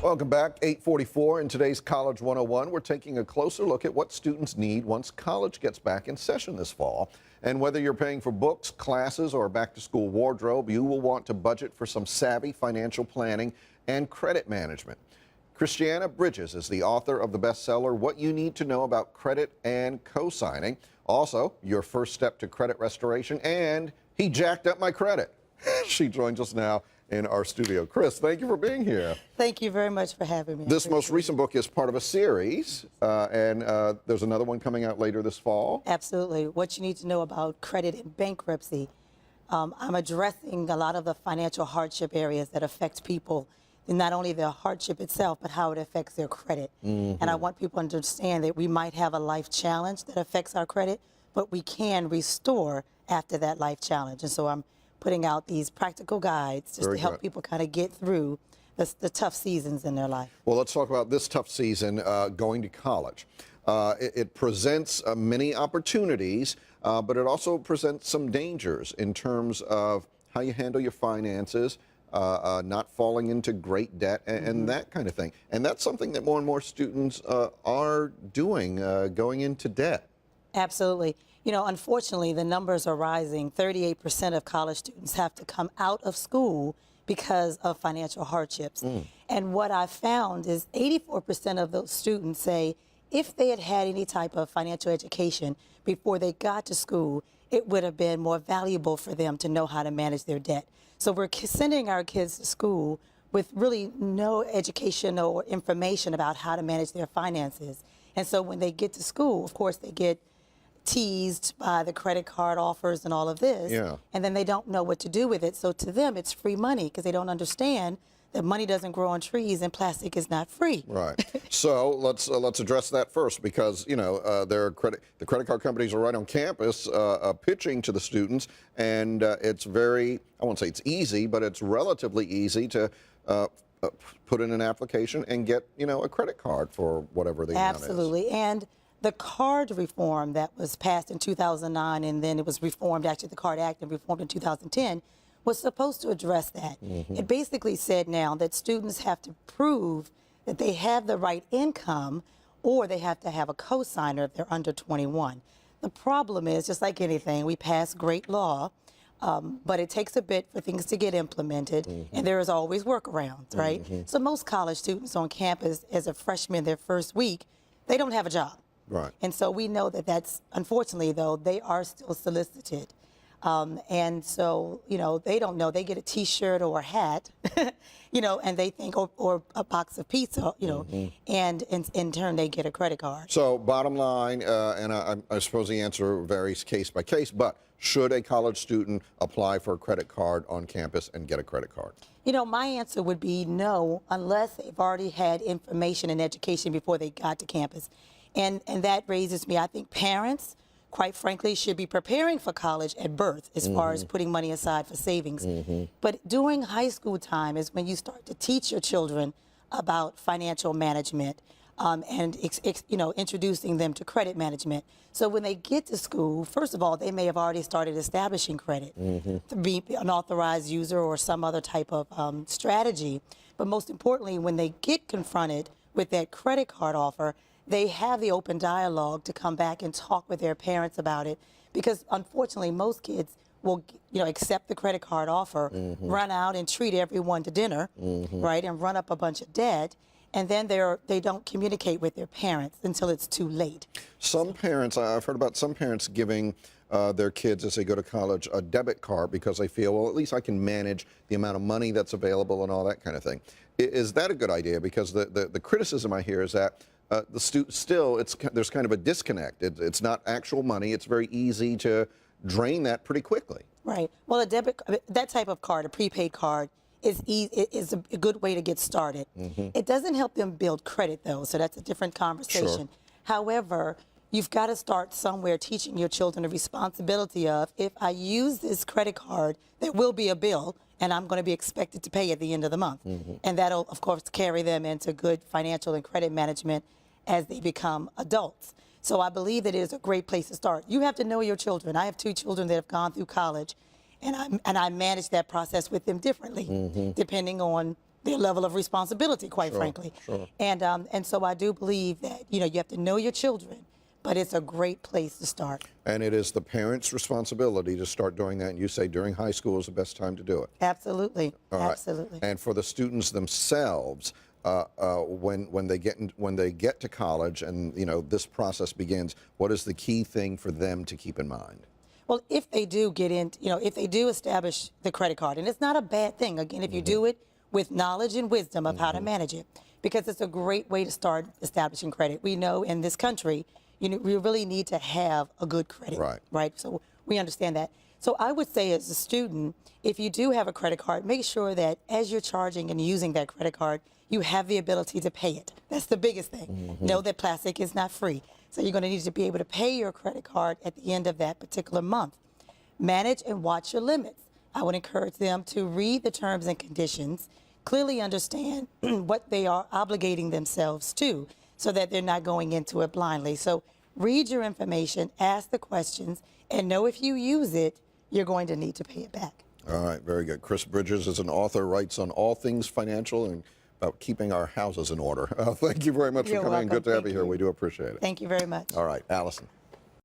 Welcome back, 8:44. In today's College 101, we're taking a closer look at what students need once college gets back in session this fall. And whether you're paying for books, classes, or back-to-school wardrobe, you will want to budget for some savvy financial planning and credit management. Christiana Bridges is the author of the bestseller, What You Need to Know About Credit and Co-Signing. Also, your first step to credit restoration, and he jacked up my credit. She joins us now in our studio. Chris, thank you for being here. Thank you very much for having me. This most recent book is part of a series, and there's another one coming out later this fall. Absolutely. What you need to know about credit and bankruptcy. I'm addressing a lot of the financial hardship areas that affect people, and not only the hardship itself, but how it affects their credit. And I want people to understand that we might have a life challenge that affects our credit, but we can restore after that life challenge. And so I'm putting out these practical guides just to help people kind of get through the tough seasons in their life. Well, let's talk about this tough season, going to college. It presents many opportunities, but it also presents some dangers in terms of how you handle your finances, not falling into great debt, and that kind of thing. And that's something that more and more students are doing, going into debt. Absolutely. You know, unfortunately, the numbers are rising. 38% of college students have to come out of school because of financial hardships. And what I found is 84% of those students say if they had had any type of financial education before they got to school, it would have been more valuable for them to know how to manage their debt. So we're sending our kids to school with really no education or information about how to manage their finances. And so when they get to school, of course, they get teased by the credit card offers and all of this, and then they don't know what to do with it. So to them, it's free money because they don't understand that money doesn't grow on trees and plastic is not free. Right. So let's address that first, because the credit card companies are right on campus pitching to the students, and it's very, I won't say it's easy, but it's relatively easy to put in an application and get a credit card for whatever the amount is. Absolutely. And the card reform that was passed in 2009, and then it was reformed, actually the Card Act and reformed in 2010, was supposed to address that. It basically said now that students have to prove that they have the right income, or they have to have a cosigner if they're under 21. The problem is, just like anything, we pass great law, but it takes a bit for things to get implemented, and there is always workarounds, right? So most college students on campus, as a freshman their first week, they don't have a job. Right. And so we know that that's, unfortunately, though, they are still solicited. And so, they don't know. They get a T-shirt or a hat, and they think, or a box of pizza, and in turn they get a credit card. So bottom line, and I suppose the answer varies case by case, but should a college student apply for a credit card on campus and get a credit card? My answer would be no, unless they've already had information and education before they got to campus. And that raises me, I think parents, quite frankly, should be preparing for college at birth as far as putting money aside for savings. But during high school time is when you start to teach your children about financial management and introducing them to credit management. So when they get to school, first of all, they may have already started establishing credit to be an authorized user or some other type of strategy. But most importantly, when they get confronted with that credit card offer, they have the open dialogue to come back and talk with their parents about it, because unfortunately most kids will accept the credit card offer, run out and treat everyone to dinner, right, and run up a bunch of debt, and then they don't communicate with their parents until it's too late. Some parents, I've heard about some parents giving their kids, as they go to college, a debit card because they feel, well, at least I can manage the amount of money that's available and all that kind of thing. Is that a good idea? Because the criticism I hear is that there's kind of a disconnect. It's not actual money. It's very easy to drain that pretty quickly. Right. Well, that type of card, a prepaid card, is a good way to get started. It doesn't help them build credit, though, so that's a different conversation. However, you've got to start somewhere teaching your children the responsibility of, if I use this credit card, there will be a bill, and I'm going to be expected to pay at the end of the month. And that'll, of course, carry them into good financial and credit management as they become adults. So I believe that it is a great place to start. You have to know your children. I have 2 children that have gone through college, and I manage that process with them differently, depending on their level of responsibility, quite frankly. Sure. And so I do believe that, you have to know your children, but it's a great place to start. And it is the parents' responsibility to start doing that. And you say during high school is the best time to do it. Absolutely. All right. Absolutely. And for the students themselves, when they get to college and this process begins, what is the key thing for them to keep in mind? Well, if they do get in, if they do establish the credit card, and it's not a bad thing, again, if you do it with knowledge and wisdom of how to manage it, because it's a great way to start establishing credit. We know in this country, we really need to have a good credit. Right. So we understand that. So I would say as a student, if you do have a credit card, make sure that as you're charging and using that credit card, you have the ability to pay it. That's the biggest thing. Know that plastic is not free. So you're going to need to be able to pay your credit card at the end of that particular month. Manage and watch your limits. I would encourage them to read the terms and conditions, clearly understand what they are obligating themselves to so that they're not going into it blindly. So read your information, ask the questions, and know if you use it, you're going to need to pay it back. All right, very good. Chris Bridges is an author, writes on all things financial and about keeping our houses in order. Thank you very much for You're coming in. welcome. Good to have Thank you here. you. We do appreciate it. Thank you very much. All right, Allison.